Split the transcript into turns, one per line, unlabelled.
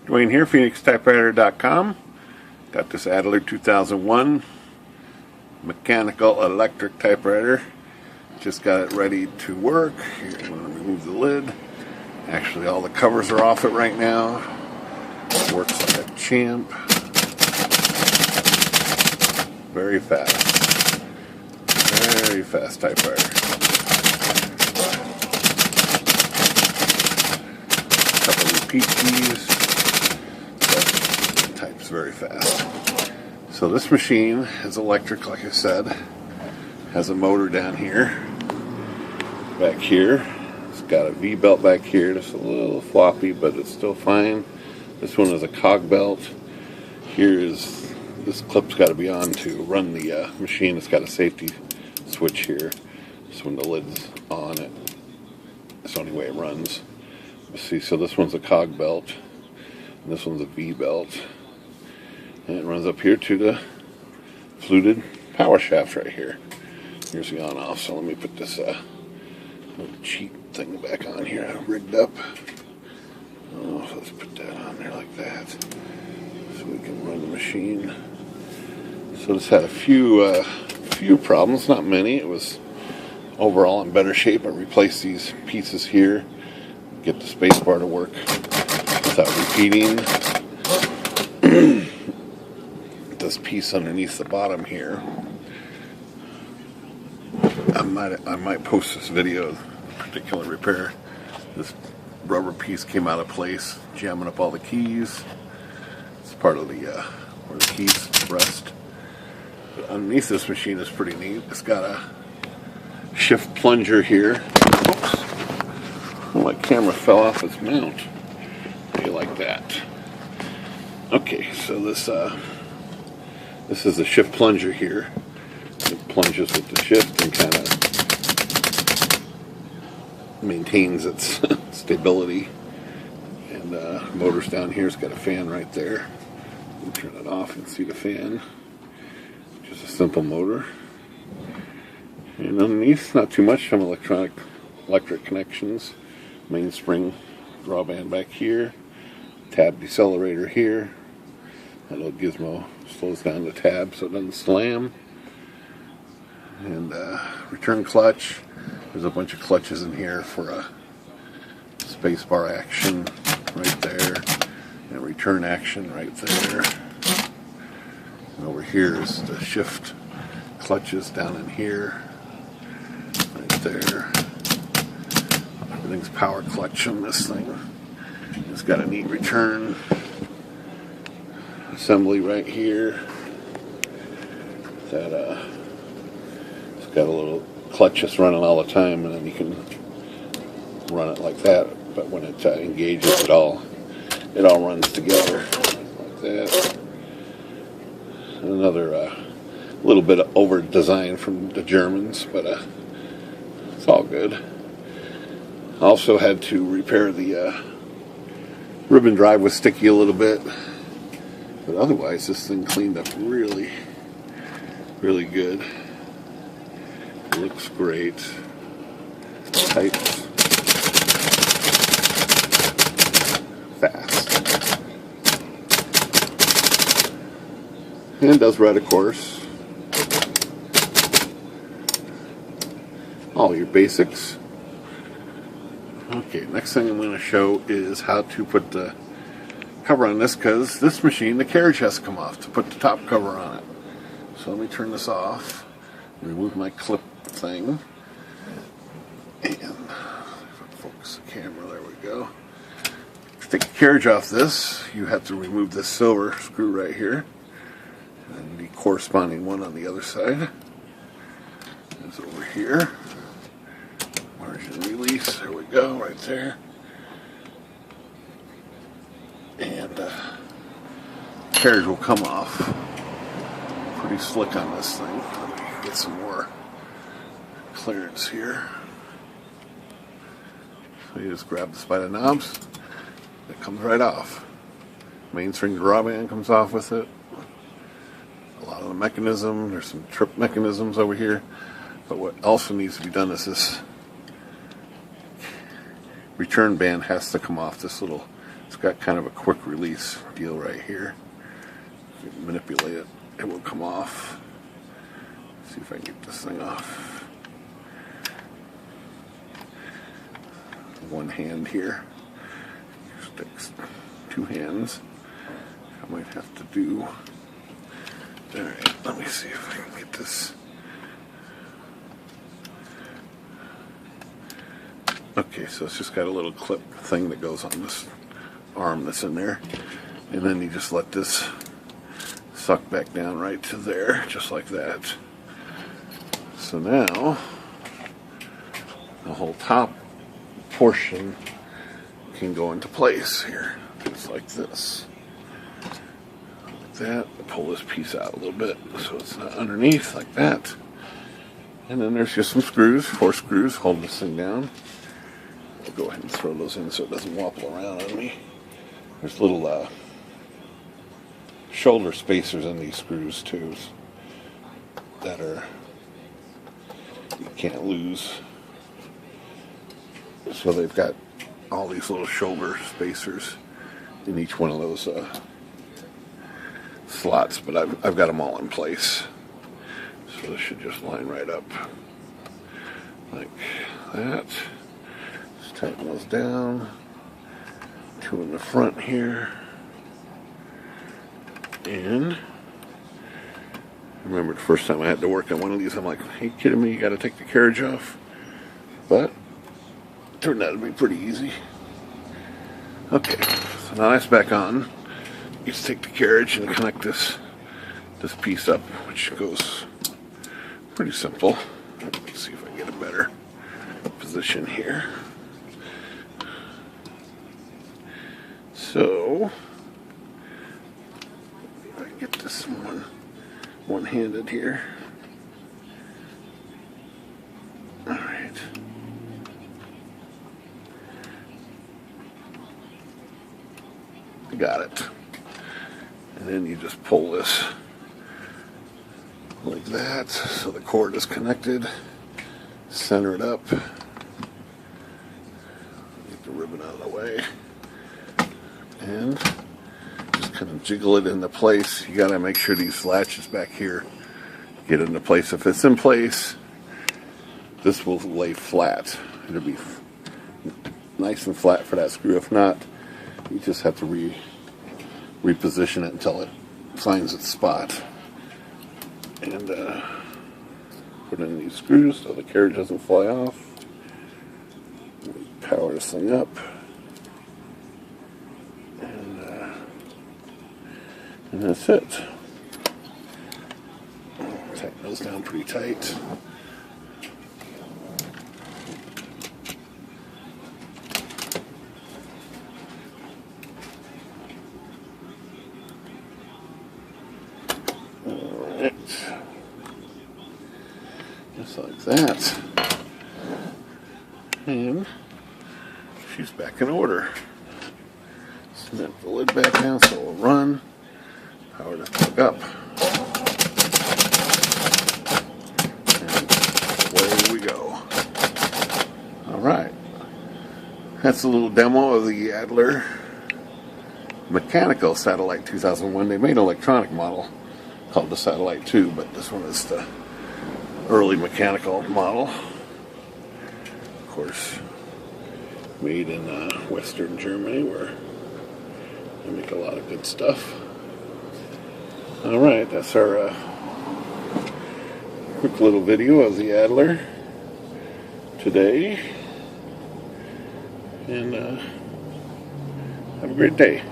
Dwayne here, PhoenixTypewriter.com. Got this Adler 2001 mechanical electric typewriter. Just got it ready to work. Here, I'm going to remove the lid. Actually, all the covers are off it right now. Works like a champ. Very fast. Very fast typewriter. Couple of repeat keys. Types very fast. So this machine is electric, like I said. Has a motor down here. Back here. It's got a V-belt back here. Just a little floppy, but it's still fine. This one is a cog belt. Here is, this clip's got to be on to run the machine. It's got a safety switch here. So when the lid's on it, it's the only way it runs. See, so this one's a cog belt. And this one's a V-belt. And it runs up here to the fluted power shaft right here. Here's the on-off. So let me put this little cheap thing back on here, rigged up. Oh, so let's put that on there like that, so we can run the machine. So this had a few problems, not many. It was overall in better shape. I replaced these pieces here, get the space bar to work without repeating. This piece underneath the bottom here, I might post this video of a particular repair. This rubber piece came out of place, jamming up all the keys. It's part of the where the keys rest. But underneath this machine is pretty neat. It's got a shift plunger here. Oops! Oh, my camera fell off its mount. How do you like that? Okay, so this is the shift plunger here. It plunges with the shift and kind of maintains its stability. And motor's down here. It's got a fan right there. You can turn it off and see the fan. Just a simple motor. And underneath, not too much. Some electric connections. Mainspring drawband back here. Tab decelerator here. That little gizmo slows down the tab so it doesn't slam. And return clutch. There's a bunch of clutches in here for a space bar action right there. And return action right there. And over here is the shift clutches down in here. Right there. Everything's power clutch on this thing. It's got a neat return assembly right here. That it's got a little clutch that's running all the time, and then you can run it like that. But when it engages, it all runs together like that. Another little bit of over design from the Germans, but it's all good. Also had to repair the ribbon drive was sticky a little bit. But otherwise, this thing cleaned up really, really good. It looks great. Types fast. And does red, of course. All your basics. Okay, next thing I'm going to show is how to put the cover on this, because this machine, the carriage has to come off to put the top cover on it. So let me turn this off, remove my clip thing, and if I focus the camera, there we go. To take the carriage off this, you have to remove this silver screw right here, and the corresponding one on the other side is over here. Margin release, there we go, right there. And carriage will come off. Pretty slick on this thing. Let me get some more clearance here. So you just grab the spider knobs. It comes right off. Mainspring drawband comes off with it. A lot of the mechanism. There's some trip mechanisms over here. But what also needs to be done is this return band has to come off. This little It's got kind of a quick release deal right here. If you manipulate it, it will come off. Let's see if I can get this thing off. One hand here. Sticks 2 hands. I might have to do. Alright, let me see if I can get this. Okay, so it's just got a little clip thing that goes on this arm that's in there. And then you just let this suck back down right to there, just like that. So now, the whole top portion can go into place here, just like this. Like that. Pull this piece out a little bit so it's not underneath, like that. And then there's just some screws, 4 screws, hold this thing down. I'll go ahead and throw those in so it doesn't wobble around on me. There's little shoulder spacers in these screws too that you can't lose. So they've got all these little shoulder spacers in each one of those slots, but I've got them all in place. So this should just line right up like that. Just tighten those down. 2 in the front here. And I remember the first time I had to work on one of these, I'm like, "Are you kidding me? You got to take the carriage off?" But it turned out to be pretty easy. Okay, so now that's back on. You just take the carriage and connect this piece up, which goes pretty simple. Let me see if I can get a better position here. So, if I get this one-handed here. All right. Got it. And then you just pull this like that so the cord is connected. Center it up. Get the ribbon out of the way. And just kind of jiggle it into place. You gotta make sure these latches back here get into place. If it's in place, this will lay flat. It'll be nice and flat for that screw. If not, you just have to reposition it until it finds its spot. And put in these screws so the carriage doesn't fly off. Power this thing up. And that's it. Tighten those down pretty tight. Alright. Just like that. And she's back in order. Snap the lid back down so it'll run. Power this plug up. And away we go. Alright. That's a little demo of the Adler mechanical Satellite 2001. They made an electronic model called the Satellite 2, but this one is the early mechanical model. Of course, made in Western Germany, where they make a lot of good stuff. Alright, that's our quick little video of the Adler today. And have a great day.